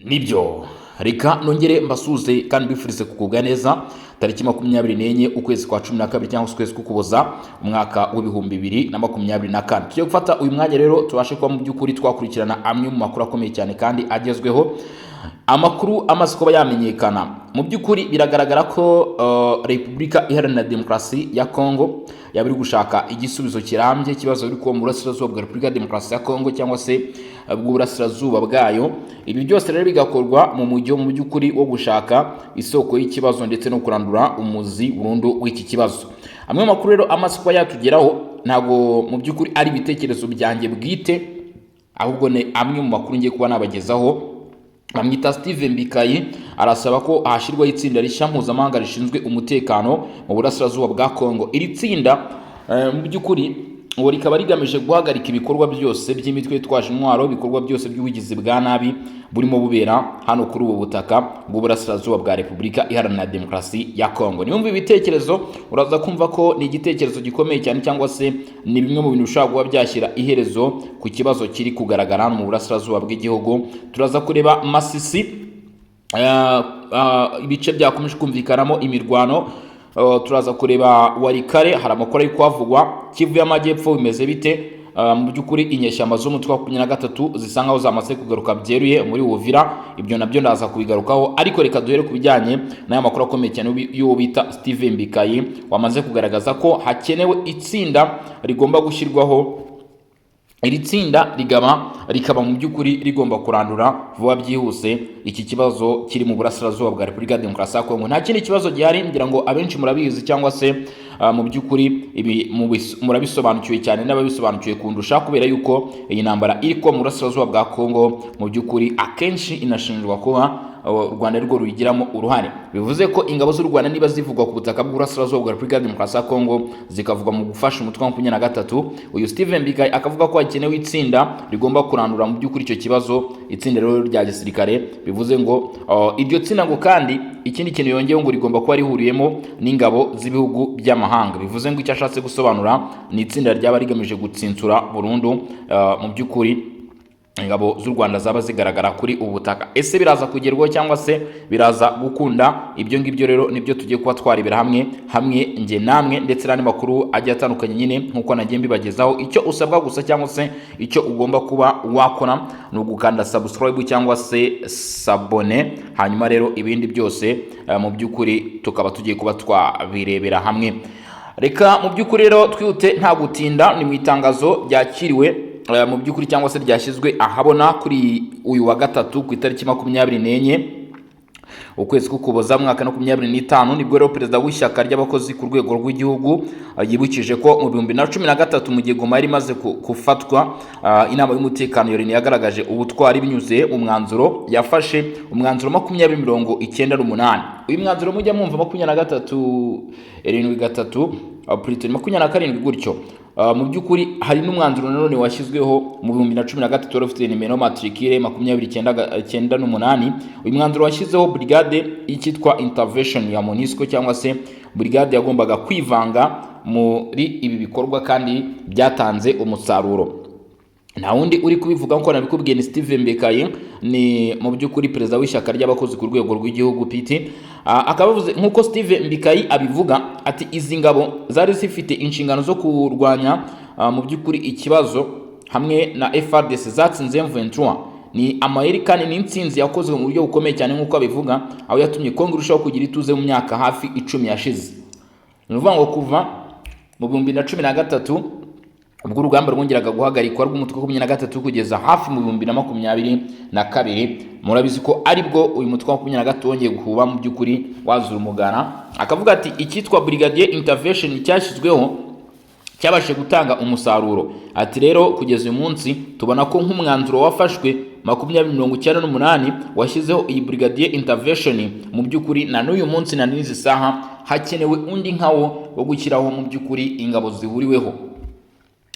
Nibyo reka nongere mbasuze kandi mbifurize kugubwa neza tariki 24 ukwezi kwa 12 cyangwa ukwezi kukuboza umwaka w'ibihumbi 2024. Tugiye gufata uyu mwanya rero tubashe kuba mu by'ukuri twakurikirana amwe mu makuru akomeye cyane kandi agezweho, amakuru amaze kuba yamenyekana. Mu by'ukuri biragaragara ko Repubulika Iharanira Demokarasi ya Kongo yabiri gushaka igisubizo kirambye kibazo biri kuba mu burasirazuba bwa Repubulika Demokarasi ya Kongo cyangwa se bw'uburasirazuba bwayo. Ibi byose rero bigakorwa mu mujyo mu by'ukuri wo gushaka isoko y'ikibazo ndetse no kurandura umuzi burundu w'iki kibazo. Amwe makuru rero amaze kuba yatugeraho ntago mu by'ukuri ari ibitekerezo byanjye bwite, ahubwo ne amwe mu makuru ngiye kuba nabagezaho. Bamwita Steven Mbikayi arasaba ko hashirwaho itsinda rishya mpuzamahanga rishinzwe umutekano mu burasirazuba bwa Kongo. Iri tsinda mu by'ukuri ngo rikaba rigamije guhagarika ibikorwa byose by'imitwe twaje intwaro, ibikorwa byose by'ubugizi bwa nabi burimo bubera hano kuri ubu butaka bw'uburasirazuba bwa Repubulika Iharanira Demokarasi ya Kongo. Nimumva ibitekerezo uraza kumva ko ni igitekerezo gikomeye cyane cyangwa se ni bimwe mu bintu ushaka kuba byashyira iherezo ku kibazo kiri kugaragara mu burasirazuba bw'igihugu. Turaza kureba Masisi, ibice byakomeje kumvikanamo imirwano. Turaza kureba Warikare, hari amakuru ari kwavugwa. Kivu y'Amajyepfo bimeze bite? Mu by'ukuri inyeshyamba z'umutwe wa 23 zisangaho zamaze kugaruka byeruye muri Uvira. Ibyo nabyo ndaza kubigarukaho, ariko reka duhere kubijyanye n'aya makuru akomeye cyane y'uwo bita Steven Mbikayi wamaze kugaragaza ko hakenewe itsinda rigomba gushyirwaho. Iri tsinda rikaba mu by'ukuri rigomba kurandura vuba byihuse iki kibazo kiri mu burasirazuba bwa Repubulika Demokarasi ya Kongo. Nta kindi kibazo gihari, ngira ngo abenshi murabizi cyangwa se mu by'ukuri ibi murabisobanukiwe cyane n'ababisobanukiwe kundusha, kubera yuko iyi ntambara iri ko mu burasirazuba bwa Kongo mu by'ukuri akenshi inashinjwa kuba u Rwanda rwo rubigiramo uruhare. Bivuze ko ingabo z'u Rwanda niba zivugwa ku butaka bw'uburasirazuba bwa Repubulika Demokarasi ya Kongo zikavugwa mu gufasha umutwe wa 23, uyu Steven Mbikayi akavuga ko hakenewe itsinda rigomba kurandura mu by'ukuri icyo kibazo, itsinda rero rya gisirikare. Bivuze ngo iryo tsinda ngo kandi ikindi kintu yongeyeho ngo rigomba kuba rihuriyemo n'ingabo z'ibihugu by'amahanga. Bivuze ngo icyo ashatse gusobanura ni itsinda ryaba rigamije gutsinsura burundu mu by'ukuri ingabo z'u Rwanda zaba zigaragara kuri ubu butaka. Ese biraza kugerwaho cyangwa se biraza gukunda? Ibyo ngibyo rero nibyo tugiye kuba twarebera hamwe nge namwe, ndetse n'andi makuru agiye atandukanye nyine nkuko nagiye mbibagezaho. Icyo usabwa gusa cyangwa se icyo ugomba kuba wakora ni ugukanda subscribe cyangwa se sabone, hanyuma rero ibindi byose mu by'ukuri tukaba tugiye kuba twabirebera hamwe. Reka mu by'ukuri rero twihute nta gutinda, ni mu itangazo ryakiriwe mu by'ukuri cyangwa se ryashyizwe ahabona kuri uyu wa gatatu ku itariki 24 ukwezi kukuboza mwaka 2025, nibwo rero perezida w'ishyaka ry'abakozi ku rwego rw'igihugu yibukije ko mu 2013 mu gihe Goma yari imaze kufatwa, inama y'umutekano yari yagaragaje ubutwari binyuze mu mwanzuro yafashe, umwanzuro 2098. Uyu mwanzuro mujya mwumva 23 April 27 gutyo. Mu by'ukuri hari n'umwanzuro nanone washyizweho mu 2013 ufite nimero matricule 2998. Uyu mwanzuro washyizeho brigade y'ikitwa intervention ya MONUSCO cyangwa se brigade yagombaga kwivanga muri ibi bikorwa kandi byatanze umusaruro. Nta wundi uri kubivuga nko nabikubwiye ni Steven Mbikayi, ni mu by'ukuri perezida w'ishyaka ry'abakozi ku rwego rw'igihugu PT. Akabavuze nkuko Steven Mbikayi abivuga ati izi ngabo zari zifite inshingano zo kurwanya mu by'ukuri ikibazo hamwe na FARDC zatsinze M23. Ni amayeri kandi n'intsinzi yakozwe mu buryo bukomeye cyane nkuko abivuga, aho yatumye Kongo irushaho kugira ituze mu myaka hafi 10 yashize. Ni ukuvuga ngo kuva mu 2013 ubwo urugamba rwongeraga guhagarikwa rw'umutwe wa 23 kugeza hafi mu 2022, murabizi ko aribwo uyu mutwe wa 23 wongeye guhuba mu by'ukuri wazura umugana. Akavuga ati icyitwa brigadier intervention cyashyizweho cyabashe gutanga umusaruro. Ati rero kugeza uyu munsi tubona ko nk'umwanzuro wafashwe 2098 washyizeho iyi brigadier intervention, mu by'ukuri na n'uyu munsi na n'izi saha hakenewe undi nkawo wo gushyiraho mu by'ukuri ingabo zihuriweho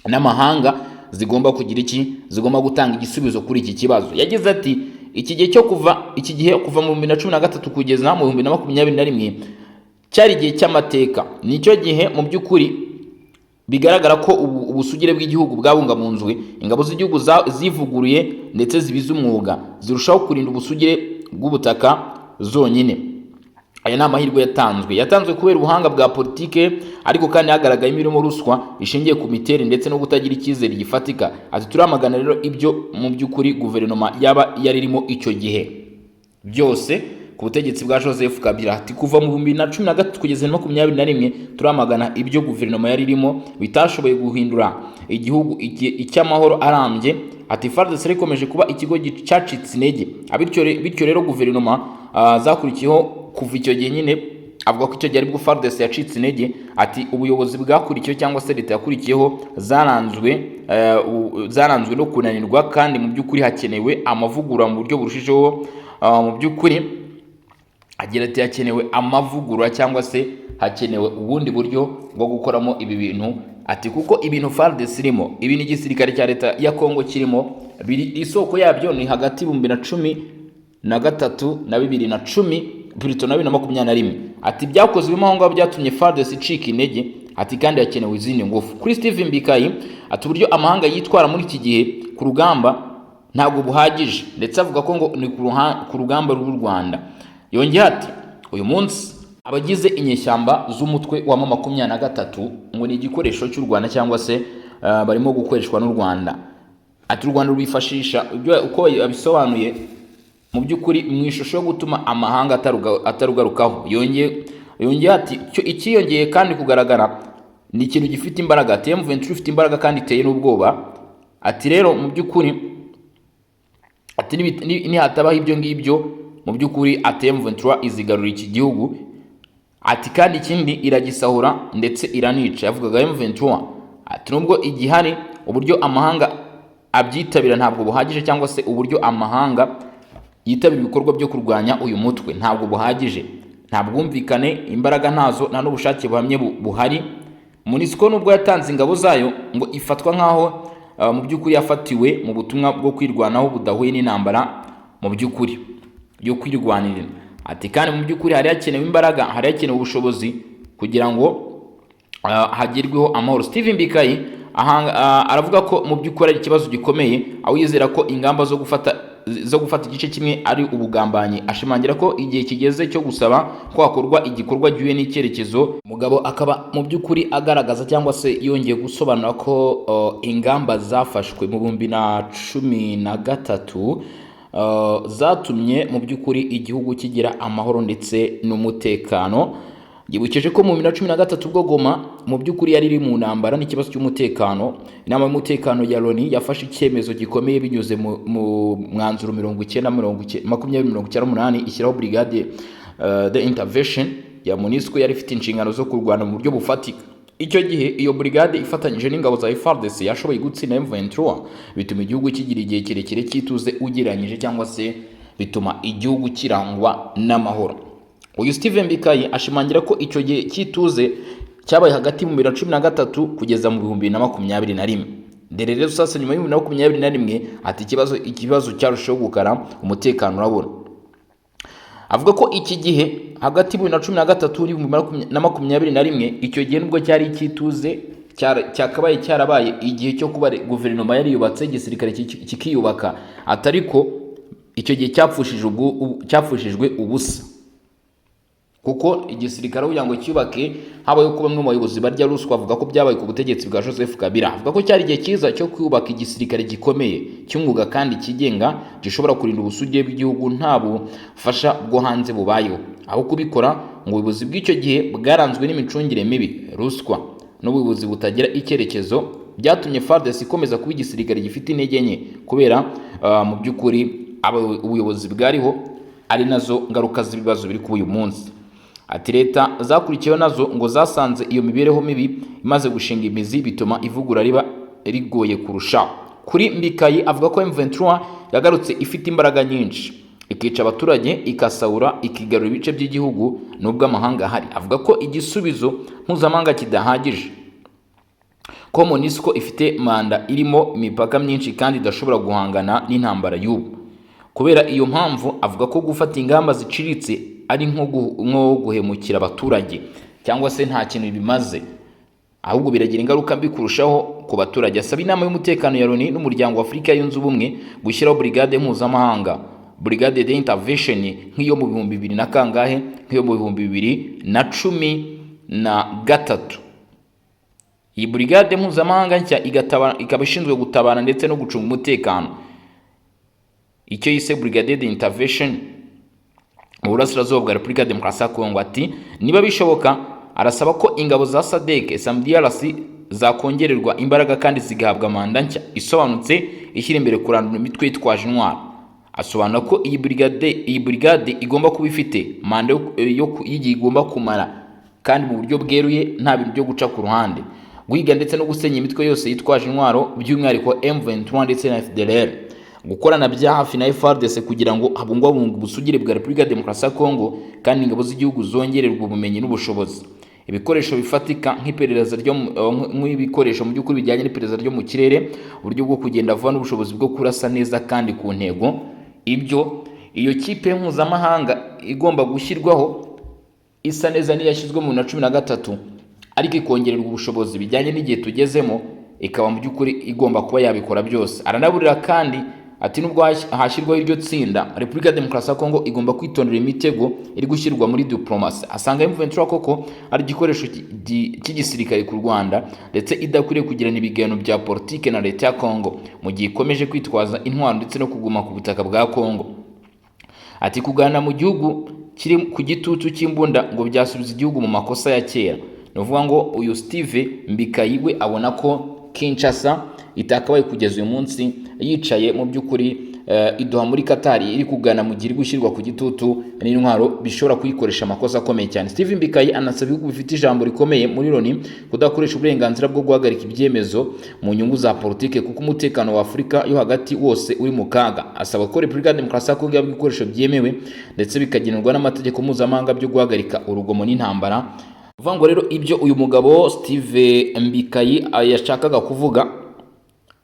n'amahanga zigomba kugira iki, zigomba gutanga igisubizo kuri iki kibazo. Yagize ati iki gihe kuva mu 2013 kugeza mu 2021 cyari igihe cy'amateka. Nicyo gihe mu by'ukuri bigaragara ko ubusugire bw'igihugu bwabungamunzwe, ingabo z'igihugu zivuguruye ndetse zibiza umwuga zirushaho kurinda ubusugire bw'ubutaka zonyine. Aya ni amahirwe yatanzwe kubera ubuhanga bwa politike, ariko kandi hagaragaye imirimo ruswa ishingiye ku miteri ndetse no kutagira icyizere gifatika. Ati turamagana rero ibyo mu by'ukuri guverinoma yaba yaririmo icyo gihe byose ku butegetsi bwa Joseph Kabila. Ati kuva mu 2013 kugeza 2021 turamagana ibyo guverinoma yaririmo bitashoboye guhindura igihugu icy'amahoro arambye. Ati FARDC ikomeje kuba ikigo cyacitse intege, bityo rero guverinoma zakurikiyeho kuva icyo gihe nyine avuga ko icyo gihe aribwo FARDC yacitse intege. Ati ubuyobozi bwakurikiyeho cyangwa se leta yakurikiyeho zaranzwe no kunanirwa, kandi mu by'ukuri hakenewe amavugurura mu buryo burushijeho. Mu by'ukuri agira ati hakenewe amavugurura cyangwa se hakenewe ubundi buryo bwo gukoramo ibi bintu. Ati kuko ibintu FARDC irimo, ibintu igisirikare cya leta ya Kongo kirimo, isoko yabyo ni hagati y'ibihumbi na 2013 na 2021. Ati byakozwe impamvu byatumye FARDC icika intege. Ati kandi hakenewe izindi ngufu. Kuri Steven Mbikayi ati uburyo amahanga yitwara muri iki gihe ku rugamba ntabwo buhagije, ndetse avuga ko ngo ni ku rugamba rw'u Rwanda. Yongeye ati uyu munsi abagize inyeshyamba z'umutwe wa M23 ngo ni igikoresho cy'u Rwanda cyangwa se barimo gukoreshwa n'u Rwanda. Ati u Rwanda rubifashisha ibyo uko abisobanuye mu by'ukuri mu ishusho yo gutuma amahanga atarugarukaho. Yongeye ati ikiyongeye kandi kugaragara ni ikintu gifite imbaraga. M23 ifite imbaraga kandi iteye n'ubwoba. Ati rero mu by'ukuri ati nihatabaho ibyo ngibyo mu by'ukuri M23 izigarura iki gihugu. Ati kandi ikindi iragisahura ndetse iranica. Yavugaga M23 ati nubwo igihari uburyo amahanga abyitabira ntabwo buhagije, cyangwa se uburyo amahanga yitabira ibikorwa byo kurwanya uyu mutwe ntabwo buhagije, nta bwumvikane, imbaraga ntazo, nta n'ubushake buhamye buhari. MONUSCO nubwo yatanze ingabo zayo ngo ifatwa nkaho mu by'ukuri yafatiwe mu butumwa bwo kwirwanaho budahuye n'intambara mu by'ukuri yo kwirwanirira. Ati kandi mu by'ukuri hari hakenewe imbaraga, hari hakenewe ubushobozi kugira ngo hagerweho amahoro. Steven Mbikayi aravuga ko mu by'ukuri ari ikibazo gikomeye, aho yizera ko ingamba zo gufata igice kimwe ari ubugambanyi. Ashimangira ko igihe kigeze cyo gusaba ko hakorwa igikorwa gihuye n'icyerekezo. Mugabo akaba mu by'ukuri agaragaza cyangwa se yongeye gusobanura ko ingamba zafashwe mu 2013 zatumye mu by'ukuri igihugu kigira amahoro ndetse n'umutekano. Yibukije ko mu 2013 ubwo Goma mu by'ukuri yari iri mu ntambara n'ikibazo cy'umutekano. Inama y'umutekano ya Loni yafashe icyemezo gikomeye binyuze mu mwanzuro 2098 ishyiraho brigade de intervention ya MONUSCO yari ifite inshingano zo kurwana mu buryo bufatika. Icyo gihe iyo brigade ifatanyije n'ingabo za FARDC yashoboye gutsinda M23, bituma igihugu kigira igihe kirekire cyituze ugereranyije, cyangwa se bituma igihugu kirangwa n'amahoro. Uyu Steven Mbikayi ashimangira ko icyo gihe cyituze cyabaye hagati mu 2013 kugeza mu 2021. Dere rero sasa nyuma y'u 2021 ati ikibazo cyarushaho gukara, umutekano urabona. Avuga ko iki gihe hagati mu 2013 na 2021 icyo gihe nubwo cyari icyituze cyakabaye cyarabaye igihe cyo kuba guverinoma yari yubatse, igisirikare kikiyubaka. Atariko icyo gihe cyapfushijwe ubusa, kuko igisirikare kugira ngo cyubake habaye ko bamwe mu bayobozi barya ruswa. Avuga ko byabaye ku butegetsi bwa Joseph Kabila. Avuga ko cyari igihe cyiza cyo kubaka igisirikare gikomeye cy'umwuga kandi kigenga, gishobora kurinda ubusugire bw'igihugu nta bufasha bwo hanze bubayeho. Aho kubikora ngo ubuyobozi bw'icyo gihe bwaranzwe n'imicungire mibi, ruswa n'ubuyobozi butagira icyerekezo, byatumye FARDC ikomeza kuba igisirikare gifite intege nke, kubera mu by'ukuri ubuyobozi bwariho ari nazo ngaruka z'ibibazo biri ku uyu munsi. Ati leta zakurikiyeho nazo ngo zasanze iyo mibereho mibi imaze gushinga imizi, bituma ivugura riba rigoye kurusha. Kuri Mbikayi avuga ko M23 yagarutse ifite imbaraga nyinshi, ikica abaturage, ikasahura, ikigarura ibice by'igihugu nubwo amahanga ahari. Avuga ko igisubizo mpuzamahanga kidahagije, ko MONUSCO ifite manda irimo imipaka myinshi kandi idashobora guhangana n'intambara y'ubu. Kubera iyo mpamvu avuga ko gufata ingamba ziciritse ari nko guhemukira abaturage, cyangwa se nta kintu bimaze. ahubwo biragira ingaruka mbi kurushaho ku baturage. Asaba inama y'umutekano ya Loni n'umuryango wa Afurika yunze ubumwe gushyiraho brigade mpuzamahanga, brigade d'intervention nk'iyo mu 2000 na kangahe, nk'iyo mu 2013. Iyi brigade mpuzamahanga nshya ikaba ishinzwe gutabara ndetse no gucunga umutekano, icyo yise brigade d'intervention mu burasirazuba bwa Repubulika Demokarasi ya Kongo. Ati niba bishoboka arasaba ko ingabo za SADC SAMDRC zakongererwa imbaraga kandi zigahabwa manda nshya isobanutse ishyira imbere kurandura imitwe yitwaje intwaro. Asobanura ko iyi brigade igomba kuba ifite manda y'igihe igomba kumara kandi mu buryo bweruye, nta bintu byo guca ku ruhande, guhiga ndetse no gusenya imitwe yose yitwaje intwaro, by'umwihariko M23 ndetse na FDLR, gukorana bya hafi na FARDC kugira ngo habungwabungwe ubusugire bwa Repubulika Demokarasi ya Kongo kandi ingabo z'igihugu zongererwa ubumenyi n'ubushobozi. Ibikoresho bifatika nk'iperereza nk'ibikoresho mu by'ukuri bijyanye n'iperereza ryo mu kirere, uburyo bwo kugenda vuba n'ubushobozi bwo kurasa neza kandi ku ntego. Ibyo iyo kipe mpuzamahanga igomba gushyirwaho isa neza n'iyashyizwe mu 2013, ariko ikongererwa ubushobozi bijyanye n'igihe tugezemo, ikaba mu by'ukuri igomba kuba yabikora byose. Aranaburira kandi ati nubwo hashyirwaho iryo tsinda, Repubulika Demokarasi ya Kongo igomba kwitondera imitego iri gushyirwa muri diplomasi. Asanga M23 koko ari igikoresho cy'igisirikare ku Rwanda ndetse idakwiriye kugirana ibiganiro bya politike na leta ya Kongo mu gihe ikomeje kwitwaza intwaro ndetse no kuguma ku butaka bwa Kongo. Ati kuganira mu gihugu kiri ku gitutu cy'imbunda ngo byasubiza igihugu mu makosa ya kera. Ni ukuvuga ngo uyu Steve Mbikayi we abona ko Kinshasa itakabaye kugeza uyu munsi yicaye mu by'ukuri iduha muri Qatar iri kugana mu gihe gushyirwa ku gitutu n'intwaro bishobora kuyikoresha amakosa akomeye cyane. Steve Mbikayi anasaba ibihugu bifite ijambo rikomeye muri Loni kudakoresha uburenganzira bwo guhagarika ibyemezo mu nyungu za politike kuko umutekano wa Afurika yo hagati wose uri mu kaga. Asaba ko Repubulika Demokarasi ya Kongo yabwa ibikoresho byemewe ndetse bikagenerwa n'amategeko mpuzamahanga byo guhagarika urugomo n'intambara. Uvuga ngo rero ibyo uyu mugabo Steve Mbikayi yashakaga kuvuga,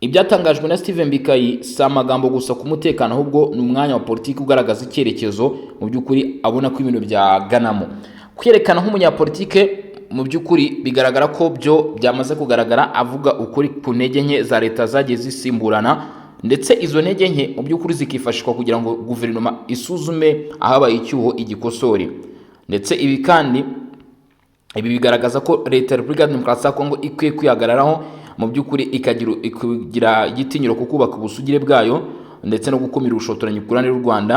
ibyatangajwe na Steve Mbikayi si amagambo gusa ku mutekano, ahubwo ni umwanya wa politiki ugaragaza icyerekezo mu by'ukuri abona ko ibintu byaganamo. Kwerekana nk'umunyapolitike mu by'ukuri bigaragara ko byo byamaze kugaragara, avuga ukuri ku ntege nke za leta zagiye zisimburana, ndetse izo ntege nke mu by'ukuri zikifashishwa kugira ngo guverinoma isuzume ahabaye icyuho igikosore. Ndetse ibi kandi bigaragaza ko leta ya Repubulika Demokarasi ya Kongo ikwiye kwihagararaho mu by'ukuri ikagira igitinyiro ku kubaka ubusugire bwayo ndetse no gukumira ubushotoranyi ku ruhande rw'u Rwanda.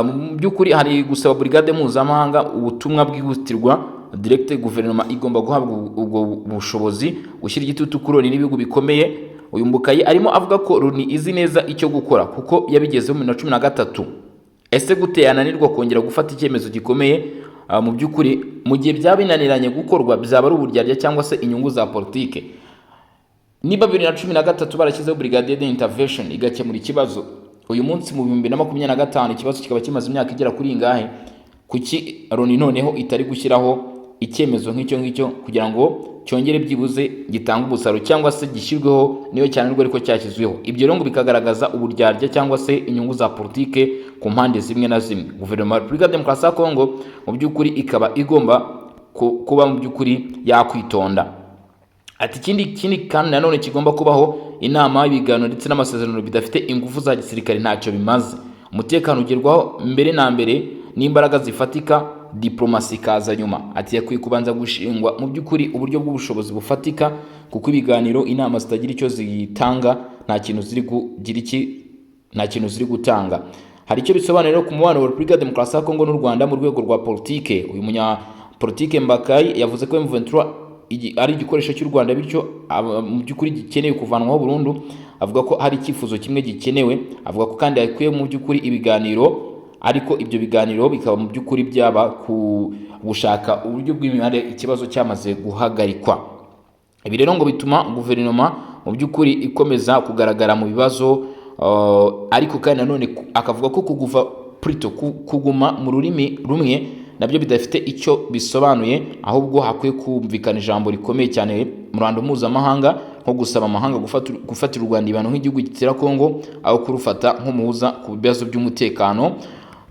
Mu by'ukuri hari gusaba brigade mpuzamahanga ubutumwa bwihutirwa direct. Guverinoma igomba guhabwa ubwo bushobozi, gushyira igitutu kuri Loni n'ibihugu bikomeye. Uyu Mbikayi arimo avuga ko Loni izi neza icyo gukora kuko yabigezeho mu 2013. Ese gute yananirwa kongera gufata icyemezo gikomeye? Mu by'ukuri mu gihe byaba binaniranye gukorwa byaba ari uburyarya cyangwa se inyungu za politike. Niba 2013 barashyizeho brigade d'intervention igakemura ikibazo, uyu munsi mu 2025 ikibazo kikaba kimaze imyaka igera kuri ingahe, kuki Loni noneho itari gushyiraho icyemezo nk'icyo kugira ngo cyongere byibuze gitanga umusaruro cyangwa se gishyirweho niyo cyane rwo ariko cyashyizweho? Ibyo rero ngo bikagaragaza uburyarya cyangwa se inyungu za politike ku mpande zimwe na zimwe. Guverinoma ya Repubulika Demokarasi ya Kongo mu by'ukuri ikaba igomba kuba mu by'ukuri yakwitonda. Ati ikindi kandi nanone kigomba kubaho inama y'ibiganiro ndetse n'amasezerano bidafite ingufu za gisirikare ntacyo bimaze. Umutekano ugerwaho mbere na mbere n'imbaraga zifatika, diplomasi kaza nyuma. Ati yakwiye kubanza gushingwa mu by'ukuri uburyo bw'ubushobozi bufatika, kuko ibiganiro inama zitagira icyo zitanga nta kintu ziri gutanga. Hari icyo bisobanura ku mubano wa Repubulika Demokarasi ya Kongo n'u Rwanda mu rwego rwa politike. Uyu munyapolitike Mbakayi yavuze ko M23 ari igikoresho cy'u Rwanda, bityo mu by'ukuri gikenewe kuvanwaho burundu. Avuga ko hari icyifuzo kimwe gikenewe, avuga ko kandi yakwiye mu by'ukuri ibiganiro, ariko ibyo biganiro bikaba mu by'ukuri byaba ku gushaka uburyo bw'imibare ikibazo cyamaze guhagarikwa. Ibi rero ngo bituma guverinoma mu by'ukuri ikomeza kugaragara mu bibazo, ariko kandi nanone akavuga ko kuguma mu rurimi rumwe nabyo bidafite icyo bisobanuye, ahubwo hakwiye kumvikana ijambo rikomeye cyane mu ruhando mpuzamahanga, nko gusaba amahanga gufatira u Rwanda ibihano nk'igihugu gitera Kongo aho kurufata nk'umuhuza ku bibazo by'umutekano.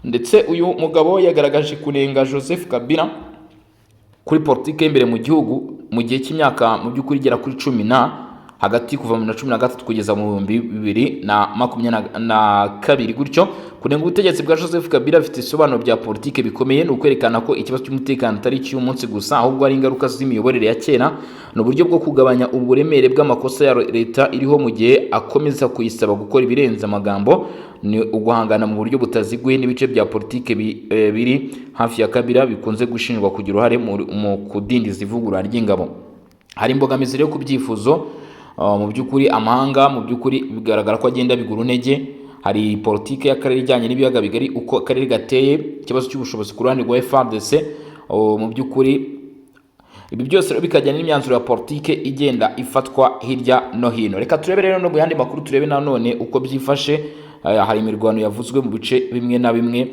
Ndetse uyu mugabo yagaragaje kunenga Joseph Kabila kuri politike imbere mu gihugu mu gihe cy'imyaka mu by'ukuri igera kuri 10 hagati kuva mu 2013 kugeza mu 2022 gutyo. Kunenga ubutegetsi bwa Joseph Kabila bifite isobanuro bya politike bikomeye, ni ukwerekana ko ikibazo cy'umutekano atari cy'umunsi gusa, ahubwo ari ingaruka z'imiyoborere ya kera, n'uburyo bwo kugabanya uburemere bw'amakosa ya leta iriho mu gihe akomeza kuyisaba gukora ibirenze amagambo. Ni uguhangana mu buryo butaziguye n'ibice bya politike biri hafi ya Kabila bikunze gushinjwa kugira uruhare mu kudindiza ivugurura ry'ingabo. Hari imbogamizi rero ku byifuzo mu by'ukuri amahanga mu by'ukuri bigaragara ko agenda bigura intege. Hari politike y'akarere ijyanye n'ibiyaga bigari, uko akarere gateye, ikibazo cy'ubushobozi ku ruhande rwa FARDC. Mu by'ukuri ibi byose rero bikajyana n'imyanzuro ya politike igenda ifatwa hirya no hino. Reka turebe rero no mu yandi makuru, turebe nanone uko byifashe. Hari imirwano yavuzwe mu bice bimwe na bimwe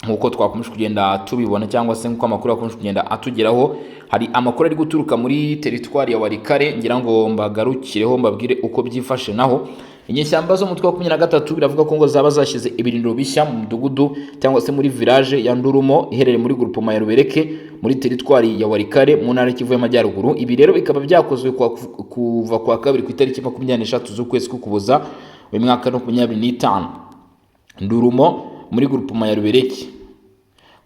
nkuko twakomeje kugenda tubibona, cyangwa se nkuko amakuru yakomeje kugenda atugeraho. Hari amakuru ari guturuka muri teritwari ya Walikale, ngira ngo mbagarukireho mbabwire uko byifashe. Naho inyeshyamba zo mutwe wa 13 biravuga ko ngo zaba zashyize ibirindiro bishya mu mudugudu cyangwa se muri village ya Ndurumo iherereye muri groupement ya Rubereke muri teritwari ya Walikale mu ntara y'Kivu y'Amajyaruguru. Ibi rero bikaba byakozwe kuva kwa kabiri ku itariki 23 z'ukwezi k'Ukuboza mu mwaka wa 2025. Ndurumo muri groupement ya Rubereke,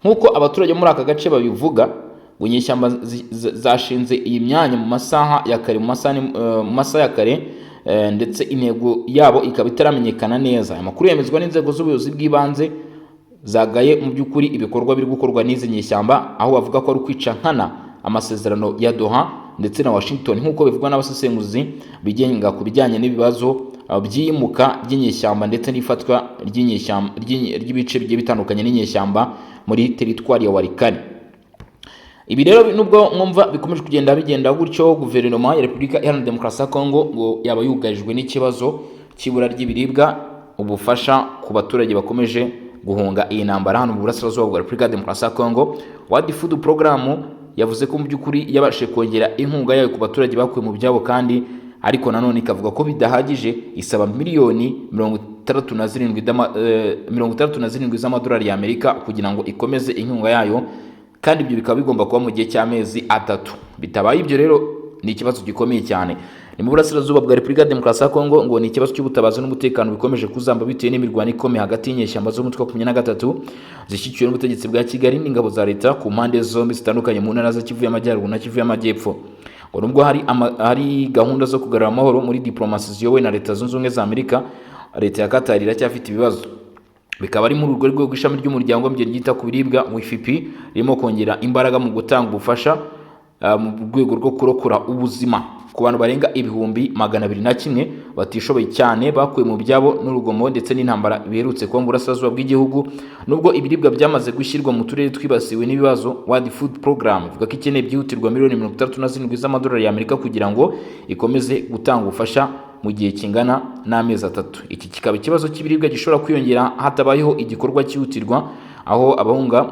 nkuko abaturage muri aka gace babivuga, ngo inyeshyamba zashinze iyi myanya mu masaha ya kare, ndetse intego yabo ikaba itaramenyekana neza. Amakuru yemezwa n'inzego z'ubuyobozi bw'ibanze zagaye mu by'ukuri ibikorwa biri gukorwa n'izi nyeshyamba, aho bavuga ko ari ukwica nkana amasezerano ya Doha ndetse na Washington, nkuko bivugwa n'abasesenguzi bigenga ku bijyanye n'ibibazo by'iyimuka ry'inyeshyamba ndetse n'ifatwa ry'ibice bigiye bitandukanye n'inyeshyamba muri teritwari ya Walikale. Ibi rero nubwo mwumva bikomeje kugenda gutyo, guverinoma ya Repubulika Iharanira Demokarasi ya Kongo ngo yaba yugarijwe n'ikibazo cy'ibura ry'ibiribwa, ubufasha ku baturage bakomeje guhunga iyi ntambara hano mu burasirazuba bwa Repubulika ya Demokarasi ya Kongo. World Food Program yavuze ko mu by'ukuri yabashije kongera inkunga yayo ku baturage bakuye mu byabo, kandi ariko nanone ikavuga ko bidahagije, isaba miliyoni 67 z'amadolari y'Amerika kugira ngo ikomeze inkunga yayo, kandi ibyo bikaba bigomba kuba mu gihe cy'amezi 3. Bitabaye ibyo rero ni ikibazo gikomeye cyane. Ni mu burasirazuba bwa Repubulika ya Demokarasi ya Kongo ngo ni ikibazo cy'ubutabazi n'umutekano bikomeje kuzamba bitewe n'imirwano ikomeye hagati y'inyeshyamba z'umutwe wa 13 zishyikiwe n'ubutegetsi bwa Kigali n'ingabo za leta ku mpande zombi zitandukanye mu ntara za Kivu y'Amajyaruguru na Kivu y'Amajyepfo. Ngo nubwo hari gahunda zo kugarura amahoro muri diplomasi ziyobowe na Leta Zunze Ubumwe za Amerika, leta ya Qatar iracyafite ibibazo. Bikaba ari muri urwo rwego rw'ishami ry'umuryango ryita ku biribwa WFP ririmo kongera imbaraga mu gutanga ubufasha mu rwego rwo kurokora ubuzima ku bantu barenga 201 batishoboye cyane bakuye mu byabo n'urugomo ndetse n'intambara biherutse kuba mu burasirazuba bw'igihugu. Nubwo ibiribwa byamaze gushyirwa mu turere twibasiwe n'ibibazo, World Food Program ivuga ko ikeneye byihutirwa miliyoni 37 z'amadolari y'Amerika kugira ngo ikomeze gutanga ubufasha mu gihe kingana n'amezi 3. Iki kikaba ikibazo cy'ibiribwa gishobora kwiyongera hatabayeho igikorwa cyihutirwa, aho abahunga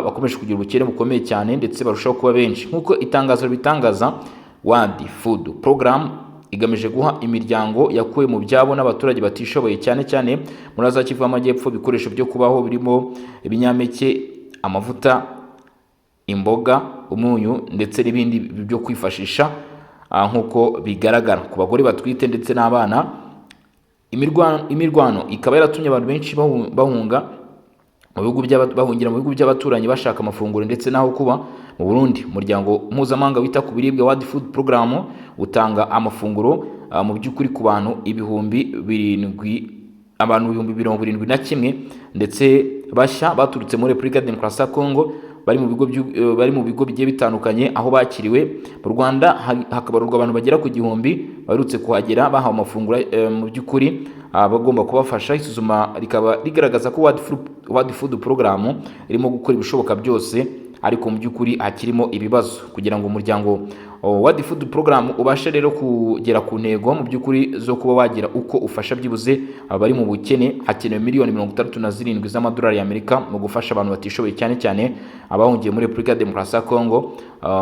bakomeje kugira ubukene bukomeye cyane ndetse barushaho kuba benshi. Nkuko itangazo bitangaza, World Food Program igamije guha imiryango yakuwe mu byabo n'abaturage batishoboye cyane cyane muri za Kivu y'Amajyepfo ibikoresho byo kubaho birimo ibinyampeke, amavuta, imboga, umunyu ndetse n'ibindi byo kwifashisha nkuko bigaragara ku bagore batwite ndetse n'abana. Imirwano ikaba yaratumye abantu benshi bahungira mu bihugu by'abaturanyi bashaka amafunguro ndetse naho kuba. Mu Burundi, umuryango mpuzamahanga wita ku biribwa World Food Program utanga amafunguro mu by'ukuri ku bantu 71,071 ndetse bashya baturutse muri Repubulika ya Demokarasi ya Kongo, bari mu bigo bigiye bitandukanye aho bakiriwe. Mu Rwanda hakabarurwa abantu bagera ku 1,000 barutse kuhagera bahawe amafunguro mu by'ukuri bagomba kubafasha. Isuzuma rikaba rigaragaza ko World Food Program irimo gukora ibishoboka byose, ariko mu by'ukuri hakirimo ibibazo kugira ngo umuryango World Food Program ubashe rero kugera ku ntego mu by'ukuri zo kuba wagira uko ufasha byibuze abari mu bukene. Hakenewe miliyoni 67 z'amadolari y'Amerika mu gufasha abantu batishoboye cyane cyane abahungiye muri Repubulika ya Demokarasi ya Kongo,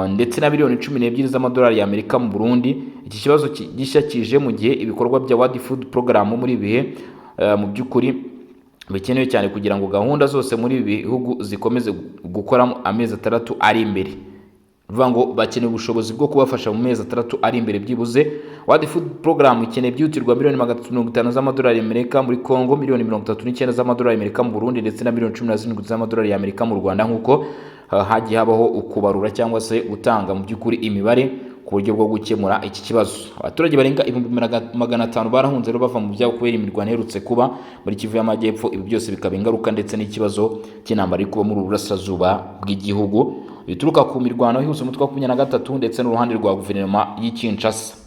ndetse na miliyoni 12 z'amadolari y'Amerika mu Burundi. Iki kibazo gishya kije mu gihe ibikorwa bya World Food Program muri bihe mu by'ukuri bikenewe cyane kugira ngo gahunda zose muri ibi bihugu zikomeze gukora amezi 3 ari imbere. bivuga ngo bakeneye ubushobozi bwo kubafasha mu mezi 6 ari imbere byibuze. World Food Program ikeneye byihutirwa miliyoni 350 z'amadolari y'Amerika muri Congo, miliyoni 39 z'amadolari y'Amerika mu Burundi ndetse na miliyoni 17 z'amadolari y'Amerika mu Rwanda, nk'uko hagiye habaho ukubarura cyangwa se gutanga mu by'ukuri imibare ku buryo bwo gukemura iki kibazo. Abaturage barenga 500 barahunze rero bava mu byabo kubera imirwano iherutse kuba muri Kivu y'Amajyepfo. Ibi byose bikaba ingaruka ndetse n'ikibazo cy'intambara iri kuba muri Burasirazuba bw'igihugu bituruka ku mirwano ihuse umutwe wa 23 ndetse n'uruhande rwa guverinoma y'i Kinshasa.